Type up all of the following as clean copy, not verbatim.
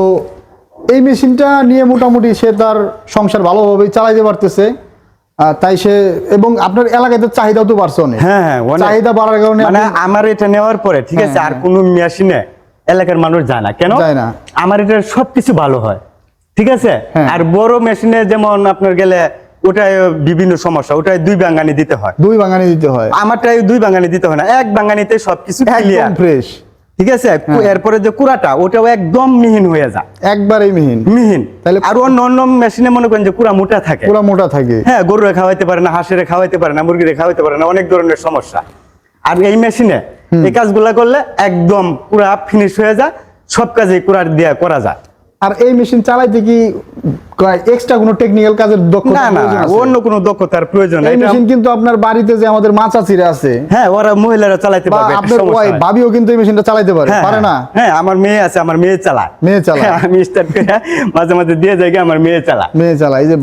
তো এই মেশিনটা নিয়ে মোটামুটি সে তার সংসার ভালোভাবে চালাইতে পারতেছে। তাই সে এবং আপনার এলাকাতে চাহিদাও তো বাড়ছে অনেক। হ্যাঁ হ্যাঁ, চাহিদা বাড়ার কারণে মানে আমার এটা নেওয়ার পরে ঠিক আছে আর কোনো মেশিনে এলাকার মানুষ যায় না কেন, যায় না। আমার এটা সবকিছু ভালো হয় ঠিক আছে। আর বড় মেশিনে যেমন আপনার গেলে ওটাই বিভিন্ন সমস্যা, ওটাই দুই বাঙ্গানি দিতে হয়, দুই বাঙ্গানি দিতে হয়। আমারটাই দুই বাঙ্গানি দিতে হয় না, এক বাঙ্গানিতে সবকিছু একদম ফ্রেশ ঠিক আছে। এরপরে যে কুড়াটা ওটাও একদম মিহিন হয়ে যায়, একবারেই মিহিন মিহিন। তাহলে আর অন্য অন্য মেশিনে মনে করেন যে কুড়া মোটা থাকে, পুরো মোটা থাকে। হ্যাঁ, গরুরে খাওয়াইতে পারে না, হাঁসেরে খাওয়াইতে পারে না, মুরগিরে খাওয়াইতে পারে না, অনেক ধরনের সমস্যা। আর এই মেশিনে এই কাজগুলা করলে একদম পুরা ফিনিশ হয়ে যায়, সব কাজে কুড়া দিয়ে করা যায়। আর এই মেশিন চালাইতে কি এক্সট্রা কোনো টেকনিক্যাল কাজের দক্ষতা না না, অন্য কোনো দক্ষতার প্রয়োজন এই মেশিন কিন্তু আপনার বাড়িতে যে আমাদের মা চাচিরা আছে, হ্যাঁ, ওরা মহিলারা চালাতে পারবে, আপনার ওয়াইফ ভাবিও কিন্তু এই মেশিনটা চালাতে পারে, পারে না? হ্যাঁ, আমার মেয়ে আছে, আমার মেয়ে চালায়, মেয়ে চালায়। আমি স্টার্ট করে মাঝে মাঝে দিয়ে যাই, আমার মেয়ে চালায়, মেয়ে চালায়। এই যে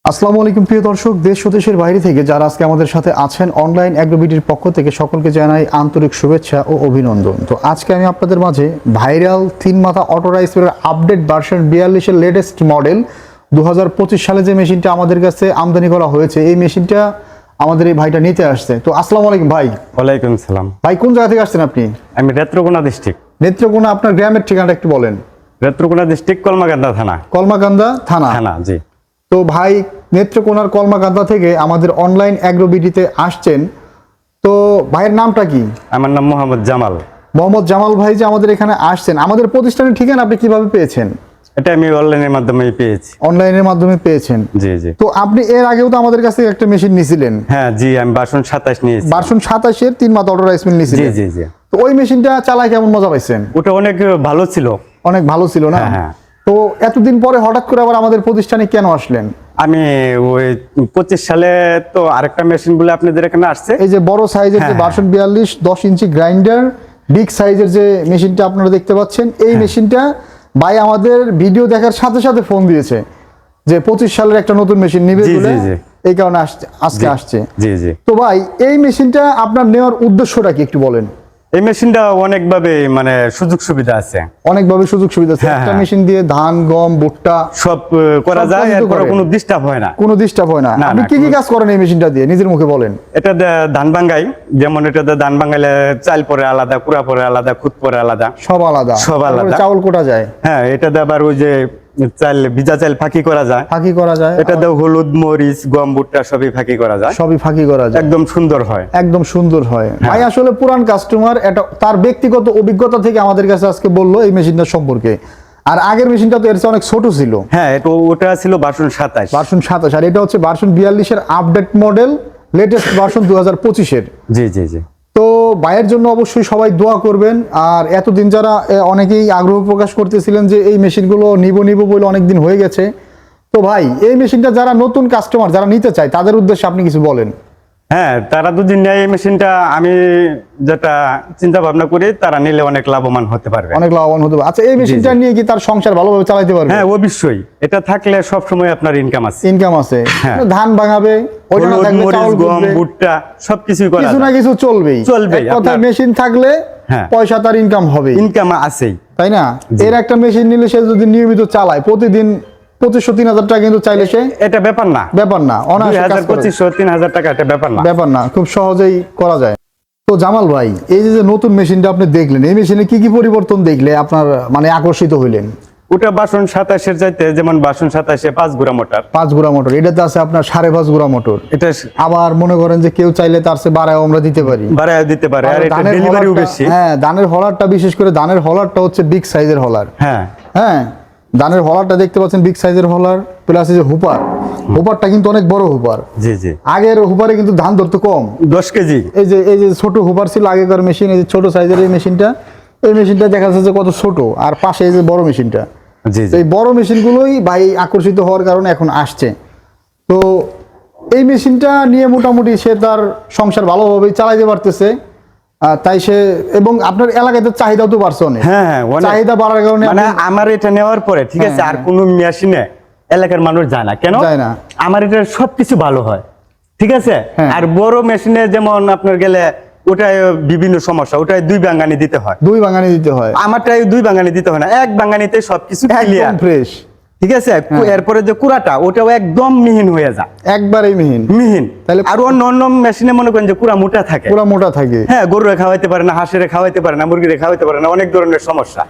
আসসালামু আলাইকুম প্রিয় দর্শক, দেশ ও দেশের বাইরে থেকে যারা আজকে আমাদের সাথে আছেন, অনলাইন অ্যাগ্রোবিটির পক্ষ থেকে সকলকে জানাই আন্তরিক শুভেচ্ছা ও অভিনন্দন। তো আজকে আমি আপনাদের মাঝে ভাইরাল 3 মাথা অটোরাইজ আপডেট ভার্সন 42-এর লেটেস্ট মডেল 2025 সালে যে মেশিনটা আমাদের কাছে আমদানি করা হয়েছে, এই মেশিনটা আমাদের এই ভাইটা নিতে আসছে। তো আসসালামু আলাইকুম ভাই। ওয়ালাইকুম সালাম। ভাই কোন জায়গা থেকে আসছেন আপনি? আমি নেত্রকোনা ডিস্ট্রিক্ট। নেত্রকোনা, আপনার গ্রামের ঠিকানাটা একটু বলেন। নেত্রকোনা ডিস্ট্রিক্ট, কলমাকান্দা থানা। কলমাকান্দা থানা। থানা, জি। তো ভাই নেত্রকোনার কলমাকান্দা থেকে আমাদের অনলাইন অ্যাগ্রোবিটিতে আসছেন। তো ভাইয়ের নামটা কি? আমার নাম মোহাম্মদ জামাল। মোহাম্মদ জামাল ভাই যে আমাদের এখানে আসছেন, আমাদের প্রতিষ্ঠানের ঠিকানা আপনি কিভাবে পেয়েছেন? এটা আমি অনলাইনের মাধ্যমে পেয়েছি। অনলাইনের মাধ্যমে পেয়েছেন? জি জি। তো আপনি এর আগেও তো আমাদের কাছে একটা মেশিন নিয়েছিলেন। হ্যাঁ জি, আমি ভার্সন 27 নিয়েছি। ভার্সন 27-এর 3 মাথা অটো রাইস মিল নিয়েছিলেন। জি জি জি। তো ওই মেশিনটা চালায় কেমন মজা পাইছেন? ওটা অনেক ভালো ছিল। অনেক ভালো ছিল না? হ্যাঁ। তো এতদিন পরে হঠাৎ করে আবার আমাদের প্রতিষ্ঠানে কেন আসলেন? আমি ওই 25 সালে তো আরেকটা মেশিন বলে আপনাদের এখানে আসছে, এই যে বড় সাইজের যে ভার্সন 42 10 ইঞ্চি গ্রাইন্ডার বিগ সাইজের যে মেশিনটা আপনারা দেখতে পাচ্ছেন, এই মেশিনটা ভাই আমাদের ভিডিও দেখার সাথে সাথে ফোন দিয়েছে যে 25 সালের একটা নতুন মেশিন নিবে বলে, এই কারণে আজকে আসছে। জি জি। তো ভাই এই মেশিনটা আপনার নেওয়ার উদ্দেশ্যটা কি একটু বলেন? এই মেশিনটা অনেকভাবে মানে সুযোগ সুবিধা আছে, অনেকভাবে সুযোগ সুবিধা আছে। একটা মেশিন দিয়ে ধান, গম, ভুট্টা সব করা যায়, এর কোনো ডিস্টার্ব হয় না, কোনো ডিস্টার্ব হয় না। আপনি কি কি কাজ করেন এই মেশিনটা দিয়ে, নিজের মুখে বলেন। এটা ধান ভাঙ্গাই, যেমন এটাতে ধান ভাঙ্গাইলে চাল পরে আলাদা, কুড়া পরে আলাদা, খুদ পরে আলাদা, সব আলাদা, সব আলাদা। চাউল কোটা যায়। হ্যাঁ, এটাতে আবার ওই যে চাল, ভিজা চাল ফাঁকি করা যায়, ফাঁকি করা যায়। এটাতে হলুদ, মরিচ, গম, ভুট্টা সবই ফাঁকি করা যায়, সবই ফাঁকি করা যায়, একদম সুন্দর হয়, একদম সুন্দর হয়। ভাই আসলে পুরান কাস্টমার, এটা তার ব্যক্তিগত অভিজ্ঞতা থেকে আমাদের কাছে আজকে বললো এই মেশিনটা সম্পর্কে। আর আগের মেশিনটা তো এর চেয়ে অনেক ছোট ছিল। হ্যাঁ, ওটা ছিল ভার্সন 27। ভার্সন 27, আর এটা হচ্ছে ভার্সন 42-এর আপডেট মডেল, লেটেস্ট ভার্সন 2025-এর। জি জি জি। তো ভাইয়ের জন্য অবশ্যই সবাই দোয়া করবেন। আর এতদিন যারা অনেকেই আগ্রহ প্রকাশ করতেছিলেন যে এই মেশিনগুলো নিব বলে অনেকদিন হয়ে গেছে, তো ভাই এই মেশিনটা যারা নতুন কাস্টমার যারা নিতে চায় তাদের উদ্দেশ্যে আপনি কিছু বলেন। হ্যাঁ, তারা যদি নেয় এই মেশিনটা, আমি যেটা চিন্তা ভাবনা করি, তারা নিলে অনেক লাভবান হতে পারবে, অনেক লাভবান হতে পারবে। আচ্ছা, এই মেশিনটা নিয়ে কি তার সংসার ভালোভাবে চালাতে পারবে? হ্যাঁ অবশ্যই, এটা থাকলে সব সময় আপনার ইনকাম আছে, ইনকাম আছে। ধান ভাঙাবে, ওইটা না থাকলে চাউল, গম, ভুট্টা সবকিছুই করা কিছু না কিছু চলবেই। কথা মেশিন থাকলে পয়সা তার ইনকাম হবে, ইনকাম আছেই, তাই না? এর একটা মেশিন নিলে সে যদি নিয়মিত চালায়, প্রতিদিন 2500-3000 টাকা কিন্তু চাইলে সে, এটা ব্যাপার না, অনায়াসে 2500-3000 টাকা এটা ব্যাপার না, খুব সহজেই করা যায়। তো জামাল ভাই, এই যে নতুন মেশিনটা আপনি দেখলেন, এই মেশিনে কি কি পরিবর্তন দেখলে আপনার মানে আকর্ষিত হইলেন? ওটা ভার্সন 27-এর চাইতে, যেমন ভার্সন 27-এ 5 গুড়া মোটর, 5 গুড়া মোটর, এটাতে আছে আপনার 5.5 গুড়া মোটর। এটা আবার মনে করেন যে কেউ চাইলে তার চেয়ে বাড়ায় আমরা দিতে পারি, আর এটা ডেলিভারিও বেশি। হ্যাঁ, ধানের হলারটা, বিশেষ করে ধানের হলারটা হচ্ছে বিগ সাইজের হলার। হ্যাঁ, ধানের হলারটা দেখতে পাচ্ছেন বিগ সাইজের হলার, প্লাস এই যে হুপারটা কিন্তু অনেক বড় হুপার। জি জি। আগের হুপারে কিন্তু ধান ধরতো কম, 10 কেজি। এই যে ছোট হুপার ছিল আগেকার মেশিন, এই যে ছোট সাইজের এই মেশিনটা দেখা যাচ্ছে যে কত ছোট, আর পাশে এই যে বড় মেশিনটা। এই বড় মেশিনগুলোই ভাই আকর্ষিত হওয়ার কারণে এখন আসছে। তো এই মেশিনটা নিয়ে মোটামুটি সে তার সংসার ভালোভাবে চালাইতে পারতেছে। তাই সে, এবং আপনার এলাকাতে চাহিদাও তো বাড়ছে অনেক। হ্যাঁ, চাহিদা বাড়ার কারণে মানে আমার এটা নেওয়ার পরে ঠিক আছে আর কোনো মেশিনে এলাকার মানুষ যায় না কেন, যায় না, আমার এটা সবকিছু ভালো হয় ঠিক আছে। আর বড় মেশিনে যেমন আপনার গেলে ওটায় বিভিন্ন সমস্যা, ওটায় 2 বাঙ্গানি দিতে হয়। 2 বাঙানি দিতে হয়, আমারটাই 2 বাঙ্গানি দিতে হয় না, 1 বাঙ্গানিতে সবকিছু ক্লিয়ার একদম ফ্রেশ। ঠিক আছে। এরপরে যে কুড়াটা ওটাও একদম মিহিন হয়ে যায়, একবারেই মিহিন। মিহিন। তাহলে আর অন্য মেশিনে মনে করেন যে কুড়া মোটা থাকে, পুরো মোটা থাকে। হ্যাঁ, গরুরে খাওয়াইতে পারে না, হাঁসেরে খাওয়াইতে পারে না, মুরগিরে খাওয়াইতে পারে না, অনেক ধরনের সমস্যা।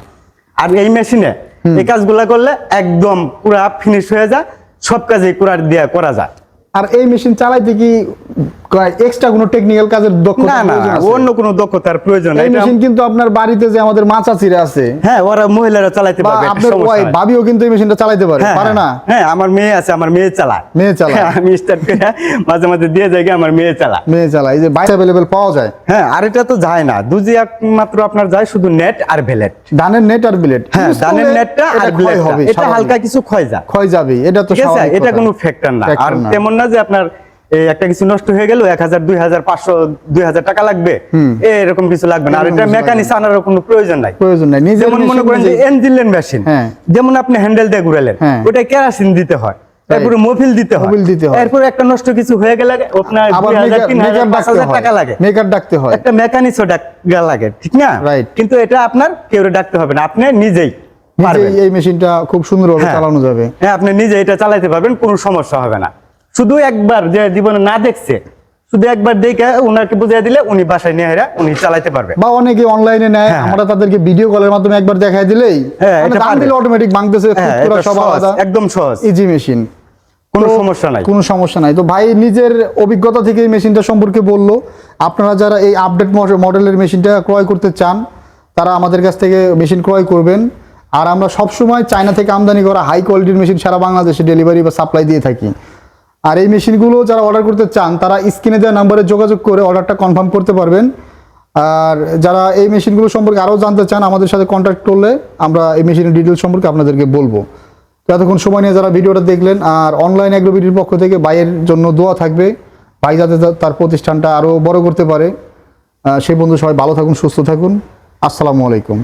আর এই মেশিনে এই কাজগুলা করলে একদম পুরা ফিনিশ হয়ে যায়, সব কাজে কুড়ার দিয়ে করা যায়। আর এই মেশিন চালাইতে কি এক্সট্রা কোনো টেকনিক্যাল কাজের না দক্ষতা না, প্রয়োজন আছে? অন্য কোনো দক্ষতার প্রয়োজন নাই। এই মেশিন কিন্তু আপনার বাড়িতে যে আমাদের মা চাচিরা আছে হ্যাঁ, ওরা মহিলারা চালাইতে বা পারবে, আপনার সমস্যা ওয়াইফ নাই। ভাবিও কিন্তু এই মেশিনটা চালাইতে পারে, হ্যাঁ, পারে না? হ্যাঁ, আমার মেয়ে আছে, আমার মেয়ে চালায়। মেয়ে চালায়। হ্যাঁ, আমি স্টার্ট করে মাঝে মাঝে দিয়ে যাই, আমার মেয়ে চালায়। মেয়ে চালায়, এই যে বাইরে অ্যাভেলেবেল পাওয়া যায়। হ্যাঁ, আর এটা তো যায় না, দুজি একমাত্র আপনার যায় শুধু নেট আর ভেলেট। ধানের নেট আর বিলেট, হ্যাঁ, ধানের নেটটা আর ক্ষয় হবে, ব্লেডটা, এটা হালকা কিছু ক্ষয় যায়, ক্ষয় যাবে, এটা তো ঠিক আছে। স্বাভাবিক এটা কথা। কোনো ফ্যাক্টর না। Factor আর না। তেমন না যে আপনার এই একটা কিছু নষ্ট হয়ে গেল 1000 2000 500 2000 টাকা লাগবে, এরকম কিছু লাগবে না। আর এরকম এটা কিছু মেকানিক আনার কোনো প্রয়োজন নাই। প্রয়োজন নাই, নিজের যেমন মনে machine করেন যে নিজেই- এনজিলেন মেশিন, হ্যাঁ। যেমন আপনি হ্যান্ডেল দিয়ে ঘুরালেন, হ্যাঁ। ওটা কেরাসিন দিতে হয়, তারপরে মোবিল দিতে হয়, মোবিল দিতে হয়। এরপর একটা নষ্ট কিছু হয়ে গেলে আপনার আবার 2000 মেকার 3000 ডাকতে 5000 হয়, টাকা লাগে, মেকার ডাকতে হয়। একটা মেকানিকও ডাকা লাগে, ঠিক না? Right. কিন্তু এটা আপনার কেউ ডাকতে হবে না, আপনি নিজেই পারবেন। নিজেই এই মেশিনটা খুব সুন্দরভাবে হ্যাঁ। চালানো যাবে। হ্যাঁ, আপনি নিজে এটা চালাতে পারবেন, কোনো সমস্যা হবে না। শুধু একবার যে জীবনে না দেখছে, শুধু একবার দেখে ওনাকে বুঝিয়ে দিলে উনি বাসায় নিয়ে এরা উনি চালাতে পারবে। বা অনেকে অনলাইনে নেয়, হ্যাঁ। আমরা তাদেরকে ভিডিও কলের মাধ্যমে একবার দেখাই দিলেই হ্যাঁ, এটা দাম পারবে। দিলে অটোমেটিক ভাঙতেছে, হ্যাঁ, পুরো এটা সব সহজ, আলাদা, একদম সহজ, ইজি মেশিন, কোনো সমস্যা নাই। কোনো সমস্যা নাই। তো ভাই নিজের অভিজ্ঞতা থেকে এই মেশিনটা সম্পর্কে বললো। আপনারা যারা এই আপডেট মডেলের মেশিনটা ক্রয় করতে চান, তারা আমাদের কাছ থেকে মেশিন ক্রয় করবেন। আর আমরা সবসময় চায়না থেকে আমদানি করা হাই কোয়ালিটির মেশিন সারা বাংলাদেশে ডেলিভারি বা সাপ্লাই দিয়ে থাকি। আর এই মেশিনগুলো যারা অর্ডার করতে চান, তারা স্ক্রিনে দেওয়া নাম্বারে যোগাযোগ করে অর্ডারটা কনফার্ম করতে পারবেন। আর যারা এই মেশিনগুলো সম্পর্কে আরও জানতে চান, আমাদের সাথে কন্ট্যাক্ট করলে আমরা এই মেশিনের ডিটেলস সম্পর্কে আপনাদেরকে বলবো। তো এতক্ষণ সময় নিয়ে যারা ভিডিওটা দেখলেন, আর অনলাইন অ্যাগ্রোবিডির পক্ষ থেকে ভাইয়ের জন্য দোয়া থাকবে, ভাই যাতে তার প্রতিষ্ঠানটা আরও বড় করতে পারে। সেই বন্ধু সবাই ভালো থাকুন, সুস্থ থাকুন। আসসালামু আলাইকুম।